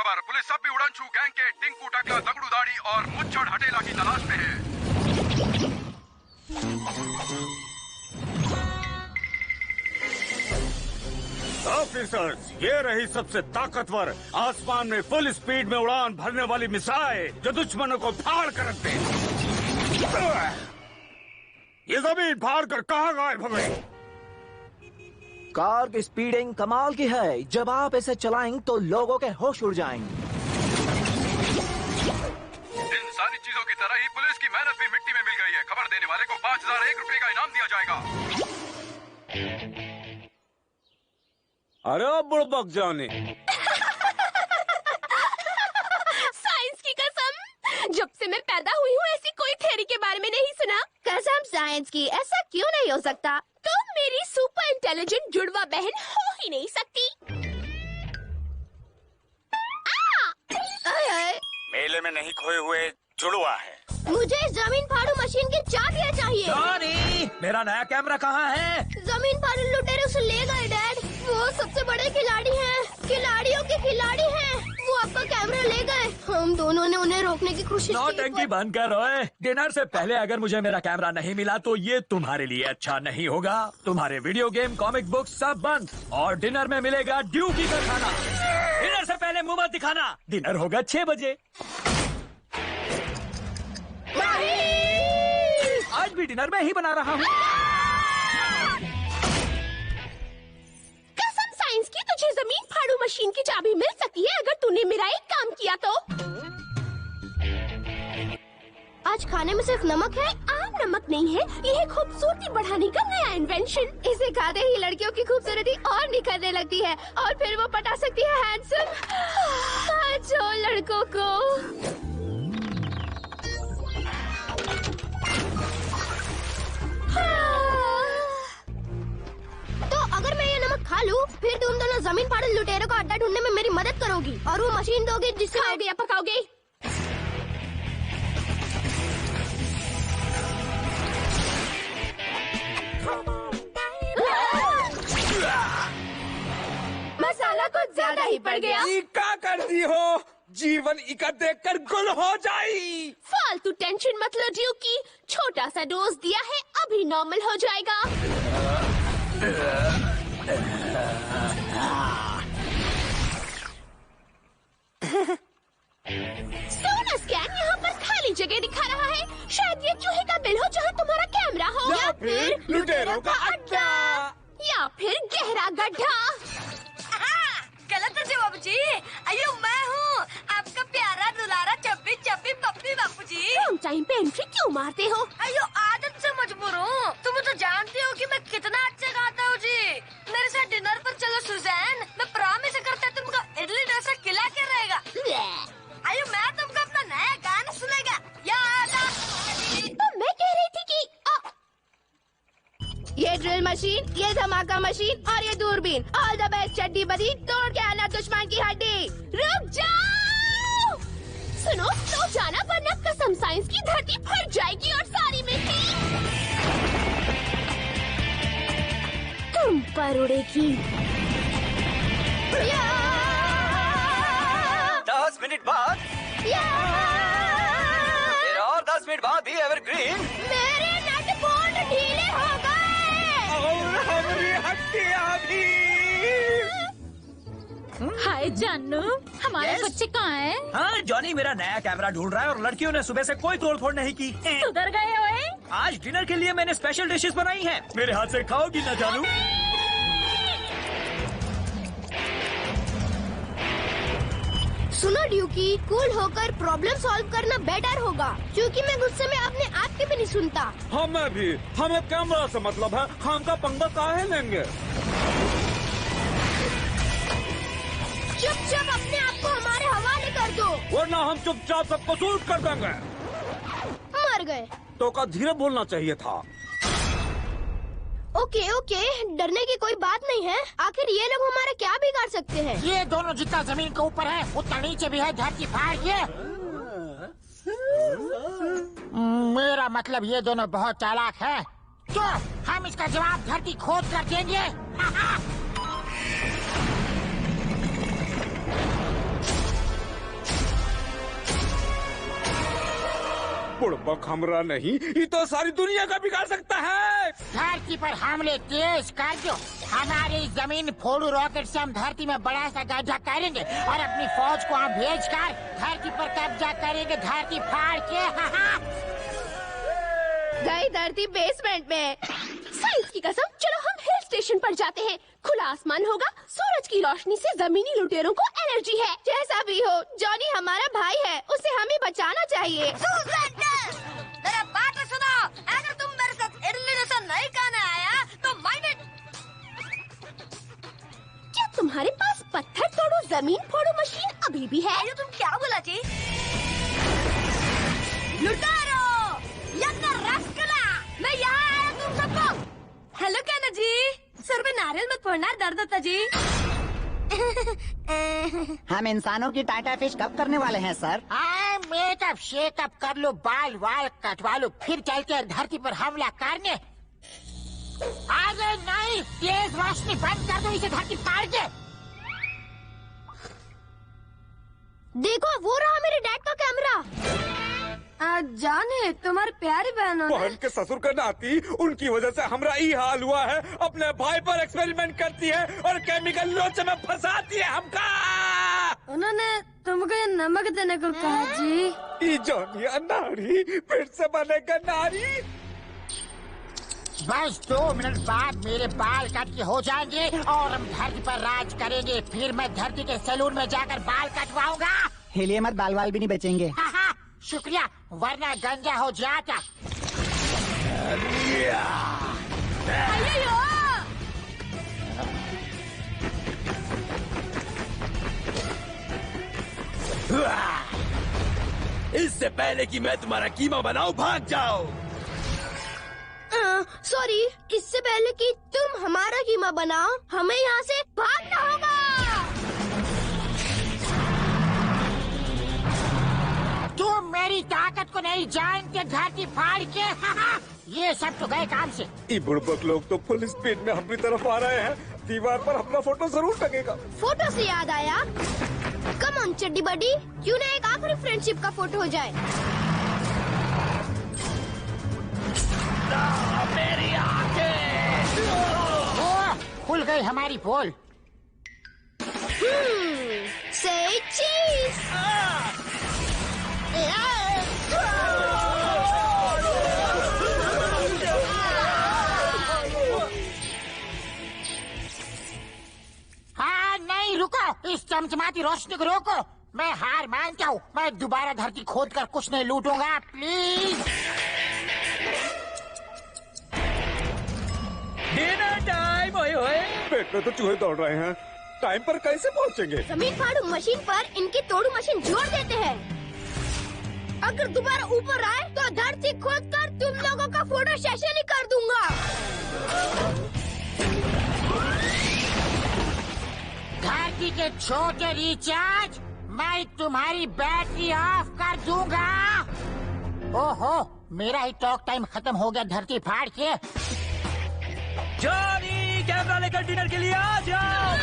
खबर, पुलिस अब भी उड़नछू गैंग के टिंकू टकला दगड़ू दाढ़ी और मुच्छड़ हटेला की तलाश में है। ऑफिसर्स, ये रही सबसे ताकतवर आसमान में फुल स्पीड में उड़ान भरने वाली मिसाइल जो दुश्मनों को फाड़ कर रखते हैं। ये जमीन फाड़ कर कहाँ गायब हो गई? कार की स्पीडिंग कमाल की है। जब आप इसे चलाएंगे तो लोगों के होश उड़ जाएंगे। इन सारी चीजों की तरह ही पुलिस की मेहनत भी मिट्टी में मिल गई है। खबर देने वाले को 5001 रुपए का इनाम दिया जाएगा। अरे बुड़बक जाने। साइंस की कसम, जब से मैं पैदा हुई हूँ ऐसी कोई थ्योरी के बारे में नहीं सुना। कसम साइंस की, ऐसा क्यों नहीं हो सकता? तुम मेरी सुपर इंटेलिजेंट जुड़वा बहन हो ही नहीं सकती। मेले में नहीं खोए हुए जुड़वा है। मुझे जमीन फाड़ू मशीन की चाबियां चाहिए। जॉनी, मेरा नया कैमरा कहाँ है? जमीन फाड़ू लुटेरे उसे ले गए डैड। वो सबसे बड़े खिलाड़ी हैं, खिलाड़ियों के खिलाड़ी हैं। वो आपका कैमरा ले गए। हम दोनों ने उन्हें रोकने की कोशिश की। नौटंकी बंद कर ओए। डिनर से पहले अगर मुझे मेरा कैमरा नहीं मिला तो ये तुम्हारे लिए अच्छा नहीं होगा। तुम्हारे वीडियो गेम, कॉमिक बुक सब बंद और डिनर में मिलेगा ड्यूटी का खाना। डिनर से पहले मुंह मत दिखाना। डिनर होगा 6 बजे। आज भी डिनर में ही बना रहा हूँ। कसम साइंस की, तुझे जमीन फाड़ू मशीन की चाबी मिल सकती है अगर तूने मेरा एक काम किया तो। आज खाने में सिर्फ नमक है, आम नमक नहीं है। ये है खूबसूरती बढ़ाने का नया इन्वेंशन। इसे खाते ही लड़कियों की खूबसूरती और निखरने लगती है और फिर वो पटा सकती है हैंडसम जो लड़कों को। तो अगर मैं ये नमक खा लूं, फिर तुम दोनों जमीन फाड़ू लुटेरों का अड्डा ढूंढने में मेरी मदद करोगी और वो मशीन दोगी जिससे खाओगे या पकाओगे। मसाला कुछ ज्यादा ही पड़ गया। क्या कर दी हो? जीवन इका देखकर गुल हो जाई। फालतू टेंशन मत लो ड्यूकी, छोटा सा डोज दिया है, अभी नॉर्मल हो जाएगा। सोना स्कैन यहाँ पर खाली जगह दिखा रहा है। शायद ये चूहे का बिल हो जहाँ तुम्हारा कैमरा हो, या फिर लुटेरों का अड्डा, या फिर गहरा गड्ढा। गलत है जी बाबू जी। अयो मैं हूँ आपका प्यारा दुलारा चप्पी चप्पी पप्पी बापू जी। रॉन्ग टाइम पे एंट्री क्यों मारते हो? अयो आदत से मजबूर हूँ। तुम तो जानती हो कि मैं कितना अच्छा गाता हूँ जी। मेरे साथ डिनर पर चलो सुजैन, मैं प्रॉमिस करता तुमको इडली डोसा खिला के रहेगा। अयो मैं तुमको अपना नया गाना सुनेगा। याद तो मैं कह रही थी कि ये ड्रिल मशीन, ये धमाका मशीन और ये दूरबीन, ऑल द बेस्ट चड्डी बदी, तोड़ के आना दुश्मन की हड्डी। रुक जाओ। सुनो, तो जाना वरना कसम साइंस की धरती फट जाएगी और सारी मिट्टी तुम पर उड़ेगी। 10 मिनट बाद फिर और 10 मिनट बाद भी एवरग्रीन। मेरे नट बोल्ट ढीले हो गए और हमारी हड्डियां भी। हाय जानू, हमारे Yes? बच्चे कहाँ हैं? हाँ, जॉनी मेरा नया कैमरा ढूंढ रहा है और लड़कियों ने सुबह से कोई तोड़फोड़ नहीं की। उधर गए हुए? आज डिनर के लिए मैंने स्पेशल डिशेस बनाई हैं। मेरे हाथ से खाओगी ना जानू? सुनो ड्यूकी, कूल होकर प्रॉब्लम सॉल्व करना बेटर होगा, क्योंकि मैं गुस्से में अपने आप की भी नहीं सुनता। हमें भी, हमें कैमरा से मतलब है, हम का पंगा काहे लेंगे? चुपचाप अपने आप को हमारे हवाले कर दो, वरना हम चुपचाप सबको शूट कर देंगे। मर गए। तो का धीरे बोलना चाहिए था। ओके ओके, डरने की कोई बात नहीं है। आखिर ये लोग हमारा क्या बिगाड़ सकते हैं? ये दोनों जितना जमीन के ऊपर है उतना नीचे भी है। धरती फाड़ ये। मेरा मतलब ये दोनों बहुत चालाक है। तो हम इसका जवाब धरती खोद कर देंगे। बुड़बक हमरा नहीं, ये तो सारी दुनिया का बिगाड़ सकता है। धरती पर हमले तेज कर दो। हमारी जमीन फोड़ू रॉकेट से हम धरती में बड़ा सा गड्ढा करेंगे और अपनी फौज को हम भेज कर धरती पर कब्जा करेंगे, धरती फाड़ के। गई धरती बेसमेंट में। साइंस की कसम, चलो हम हिल स्टेशन पर जाते हैं। खुला आसमान होगा, सूरज की रोशनी से जमीनी लुटेरों को एनर्जी है। जैसा भी हो, जॉनी हमारा भाई है, उसे हमें बचाना चाहिए। मेरा बात सुनो, अगर तुम मेरे साथ इडली डोसा नहीं खाने आया तो क्या तुम्हारे पास पत्थर तोड़ो जमीन फोड़ो मशीन अभी भी है? अरे तुम क्या बोला जी? लुटारो, मैं यहाँ आया तुम सबको। हेलो कहना जी, सर में नारियल मत फोड़ना, दर्द होता जी। हम इंसानों की टाटा फिश कब करने वाले हैं सर? मेकअप शेकअप कर लो, बाल वाल कटवा लो, फिर चलते हैं धरती पर हमला करने। आगे नहीं, तेज रोशनी बंद कर दो, इसे धरती फाड़ के। देखो वो रहा मेरे डैड का कैमरा। जाने तुम्हारी प्यारी बहन के ससुर का नाती, उनकी वजह से हमरा ये हाल हुआ है। अपने भाई पर एक्सपेरिमेंट करती है और केमिकल लोचे में फंसाती है हमका। उन्होंने तुमको ये नमक देने को कहा जी। ये जॉनी नारी फिर से बनेगा नारी। बस 2 मिनट बाद मेरे बाल कट के हो जाएंगे और हम धरती पर राज करेंगे। फिर मैं धरती के सैलून में जाकर बाल कटवाऊंगा। हिलिए मत, बाल वाल भी नहीं बचेंगे। शुक्रिया, वरना गंजा हो जाता। इससे पहले कि मैं तुम्हारा कीमा बनाऊं, भाग जाओ। सॉरी, इससे पहले कि तुम हमारा कीमा बनाओ, हमें यहाँ से भागना होगा। तुम मेरी ताकत को नहीं जानते, धरती फाड़ के। ये सब तो गए काम से। ये बुड़बक लोग तो फुल स्पीड में हमारी तरफ आ रहे हैं। दीवार पर अपना फोटो जरूर लगेगा। फोटो से याद आया, कम ऑन चड्डी बडी, क्यों ना एक आखिरी फ्रेंडशिप का फोटो हो जाए। मेरी आंखें। खुल गई हमारी पोल। से चीज। हाँ नहीं, रुको, इस चमचमाती रोशनी को रोको। मैं हार मानता हूँ, मैं दोबारा धरती खोद कर कुछ नहीं लूटूंगा, प्लीज। Dinner time. ओए ओए, पेट में तो चूहे दौड़ रहे हैं। टाइम पर कैसे पहुँचेंगे? जमीन फाड़ू मशीन पर इनकी तोड़ू मशीन जोड़ देते हैं। अगर दोबारा ऊपर आए तो धरती खोद कर तुम लोगों का फोटो सेशन ही कर दूंगा। धरती के छोटे रिचार्ज, मैं तुम्हारी बैटरी ऑफ कर दूंगा। ओहो, मेरा ही टॉक टाइम खत्म हो गया धरती फाड़ के। जॉनी, कैमरा लेकर डिनर के लिए आ जाओ।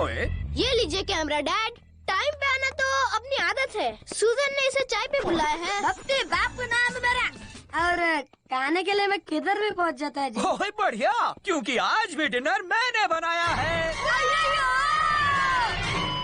ओए, ये लीजिए कैमरा डैड। टाइम पे आना तो अपनी आदत है। सूजन ने इसे चाय पे बुलाया है। अपने बाप का नाम मेरा, और खाने के लिए मैं किधर भी पहुंच जाता है जी। ओए बढ़िया, क्योंकि आज भी डिनर मैंने बनाया है।